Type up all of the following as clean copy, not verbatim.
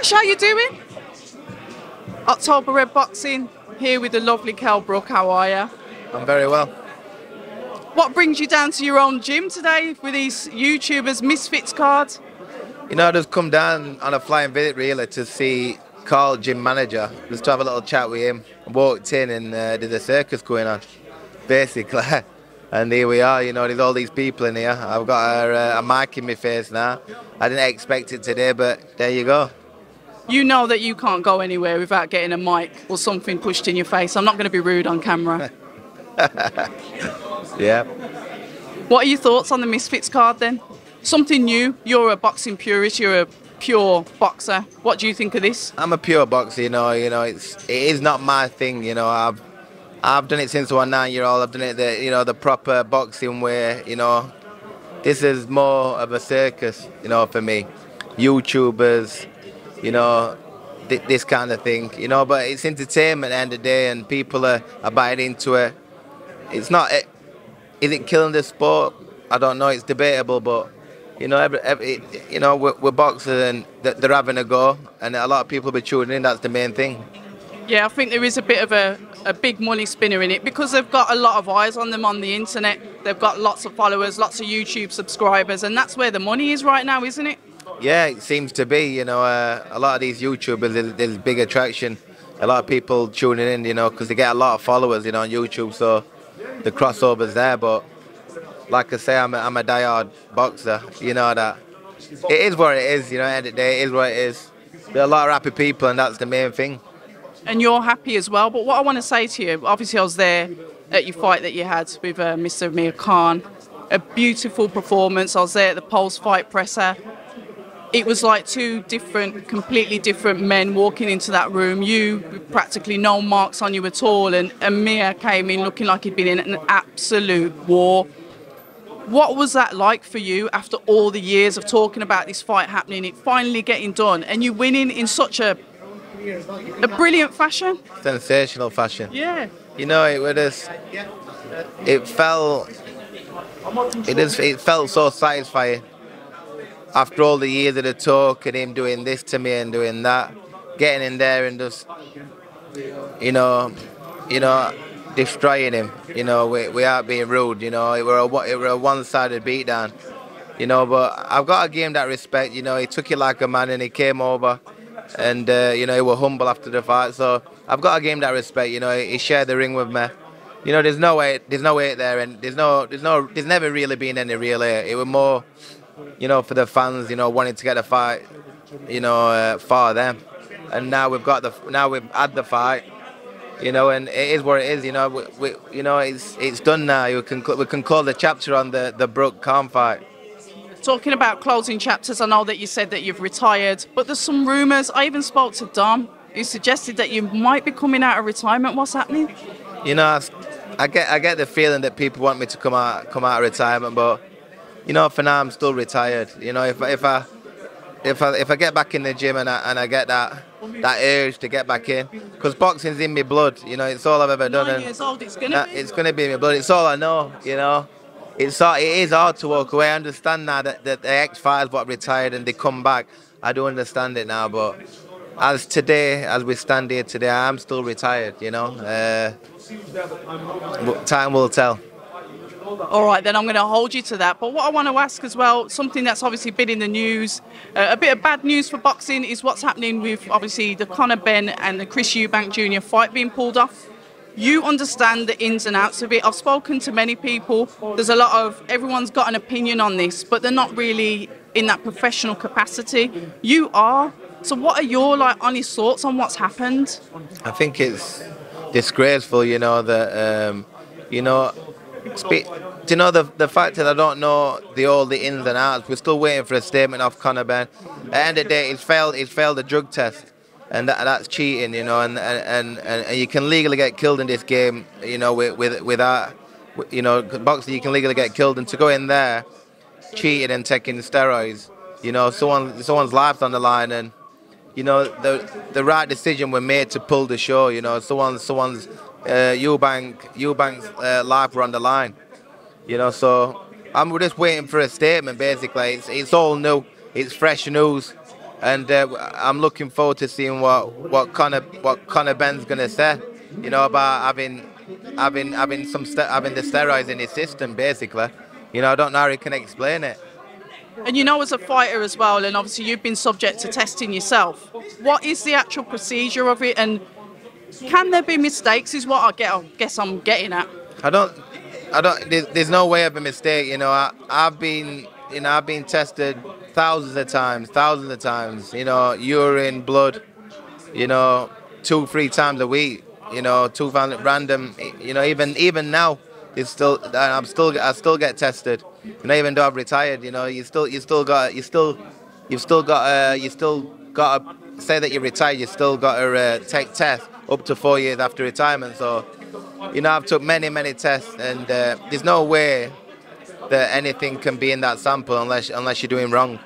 Ash, how you doing? October Red Boxing, here with the lovely Kell Brook. How are you? I'm very well. What brings you down to your own gym today with these YouTubers Misfits cards? You know, I just come down on a flying visit really to see Carl, gym manager, just to have a little chat with him. I walked in and there's a circus going on, basically. And here we are, you know, there's all these people in here. I've got a mic in my face now. I didn't expect it today, but there you go. You know that you can't go anywhere without getting a mic or something pushed in your face. I'm not going to be rude on camera. Yeah. What are your thoughts on the Misfits card then? Something new. You're a boxing purist. You're a pure boxer. What do you think of this? I'm a pure boxer, you know. It is not my thing, you know. I've done it since I was 9-year-old. I've done it the proper boxing way, you know. This is more of a circus, you know, for me. YouTubers, you know, this kind of thing, you know. But it's entertainment at the end of the day, and people are buying into it. It's not. Is it killing the sport? I don't know. It's debatable, but you know, we're boxers and they're having a go, and a lot of people be tuning in. That's the main thing. Yeah, I think there is a bit of a big money spinner in it because they've got a lot of eyes on them on the internet. They've got lots of followers, lots of YouTube subscribers, and that's where the money is right now, isn't it? Yeah, it seems to be. You know, a lot of these YouTubers, there's big attraction. A lot of people tuning in, you know, because they get a lot of followers, you know, on YouTube. So the crossover's there, but like I say, I'm a die-hard boxer. You know that it is what it is. You know, at the end of the day, it is what it is. There are a lot of happy people, and that's the main thing. And you're happy as well. But what I want to say to you, obviously I was there at your fight that you had with Mr. Amir Khan. A beautiful performance. I was there at the post-fight presser. It was like two completely different men walking into that room. You, with practically no marks on you at all, and Amir came in looking like he'd been in an absolute war. What was that like for you after all the years of talking about this fight happening, it finally getting done, and you winning in such a brilliant fashion? Sensational fashion. Yeah. You know, it felt so satisfying. After all the years of the talk and him doing this to me and doing that, getting in there and just, you know, destroying him, you know, without being rude, you know, it were a one-sided beatdown, you know, but I've got to give him that respect, you know, he took it like a man and he came over and, you know, he was humble after the fight, so I've got to give him that respect, you know, he shared the ring with me. You know, there's no weight there, and there's never really been any real hate. It was more, you know, for the fans, you know, wanting to get the fight, you know, for them. And now we've had the fight, you know, and it is what it is, you know. You know, it's done now. We can call the chapter on the Brook Khan fight. Talking about closing chapters, I know that you said that you've retired, but there's some rumours. I even spoke to Dom, who suggested that you might be coming out of retirement. What's happening? You know, I get the feeling that people want me to come out of retirement, but you know, for now I'm still retired. You know, if I get back in the gym and I get that urge to get back in, because boxing's in my blood. You know, it's all I've ever done. 9 years old, it's gonna be in my blood. It's all I know. You know, it is hard to walk away. I understand now that the ex-fighters what retired and they come back. I do understand it now, but as we stand here today, I'm still retired. You know, time will tell. All right, then I'm going to hold you to that. But what I want to ask as well, something that's obviously been in the news, a bit of bad news for boxing is what's happening with obviously the Conor Benn and the Chris Eubank Jr. fight being pulled off. You understand the ins and outs of it. I've spoken to many people. There's everyone's got an opinion on this, but they're not really in that professional capacity. You are. So what are your honest thoughts on what's happened? I think it's disgraceful, you know, that, you know, do you know the fact that I don't know all the ins and outs? We're still waiting for a statement off Conor Benn. At the end of the day, he's failed the drug test, and that's cheating, you know. And you can legally get killed in this game, you know, without, you know, boxing. You can legally get killed, and to go in there, cheating and taking steroids, you know, someone's life's on the line, and you know the right decision was made to pull the show. You know, someone's Eubank's life were on the line, you know, so I'm just waiting for a statement. Basically, it's all new, it's fresh news, and I'm looking forward to seeing what Conor Benn's gonna say, you know, about having the steroids in his system, basically. You know, I don't know how he can explain it. And you know, as a fighter as well, and obviously you've been subject to testing yourself. What is the actual procedure of it, and can there be mistakes? Is what I guess I'm getting at. I don't. There's no way of a mistake. You know, I've been tested thousands of times. You know, urine, blood. You know, 2-3 times a week. You know, 2 random. You know, even now, it's still. I still get tested. You know, even though I've retired. You know, you've still got to say that you're retired. You still got to take tests up to 4 years after retirement. So, you know, I've took many tests, and there's no way that anything can be in that sample unless you're doing wrong.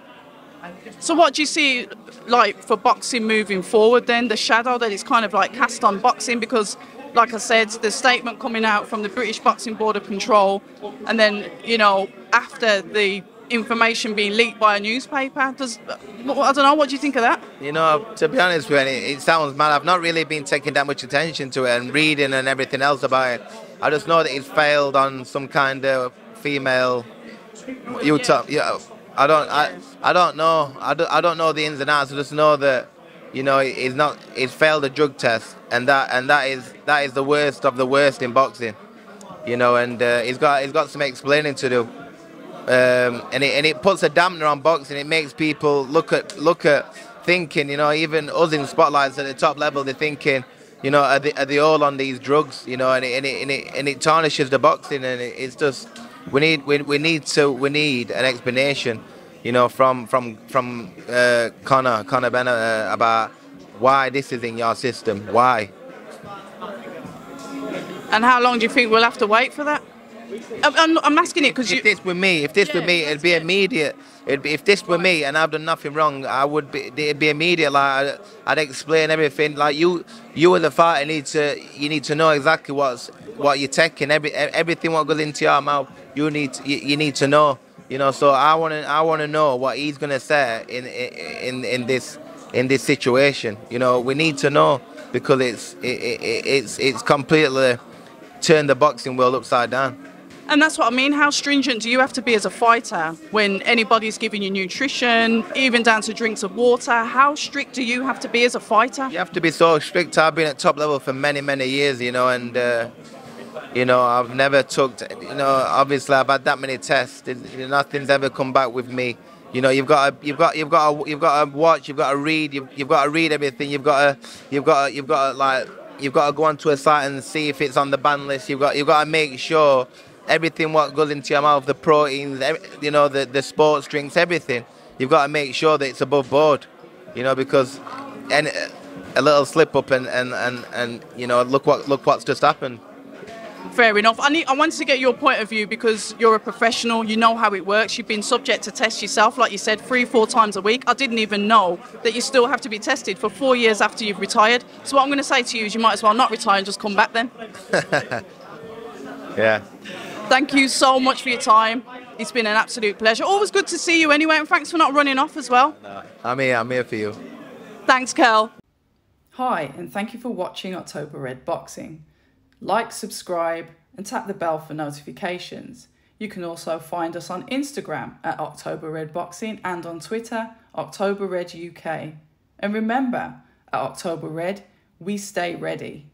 So what do you see like for boxing moving forward then, the shadow that is kind of like cast on boxing? Because like I said, the statement coming out from the British Boxing Board of Control, and then, you know, after the information being leaked by a newspaper, I don't know, what do you think of that? You know, to be honest with you, it sounds mad. I've not really been taking that much attention to it and reading and everything else about it. I just know that it failed on some kind of female. I don't know. I don't know the ins and outs. I just know that, you know, it's failed a drug test, and that is the worst of the worst in boxing. You know, and he's got some explaining to do. And it puts a dampener on boxing. It makes people look at thinking, you know, even us in spotlights at the top level, they're thinking, you know, are they all on these drugs? You know, and it tarnishes the boxing, and it's just we need an explanation, you know, from Conor Benn about why this is in your system, why. And how long do you think we'll have to wait for that? I'm asking it because if this were me, it'd be immediate. If this were me and I've done nothing wrong, it'd be immediate. Like I'd explain everything. Like you as a fighter need to know exactly what you're taking. Everything what goes into your mouth, you need to know. You know, so I want to know what he's gonna say in this situation. You know, we need to know, because it's completely turned the boxing world upside down. And that's what I mean. How stringent do you have to be as a fighter when anybody's giving you nutrition, even down to drinks of water? How strict do you have to be as a fighter? You have to be so strict. I've been at top level for many years, you know, and you know, I've never took. You know, obviously I've had that many tests. Nothing's ever come back with me. You know, you've got to watch. You've got to read. You've got to read everything. You've got to go onto a site and see if it's on the ban list. You've got to make sure everything what goes into your mouth, the proteins, you know, the sports drinks, everything. You've got to make sure that it's above board, you know, because a little slip up and you know, look what's just happened. Fair enough. I wanted to get your point of view, because you're a professional, you know how it works. You've been subject to tests yourself, like you said, 3-4 times a week. I didn't even know that you still have to be tested for 4 years after you've retired. So what I'm going to say to you is you might as well not retire and just come back then. Yeah. Thank you so much for your time. It's been an absolute pleasure. Always good to see you anyway, and thanks for not running off as well. No, I'm here for you. Thanks, Kell. Hi, and thank you for watching October Red Boxing. Like, subscribe, and tap the bell for notifications. You can also find us on Instagram at October Red Boxing and on Twitter, October Red UK. And remember, at October Red, we stay ready.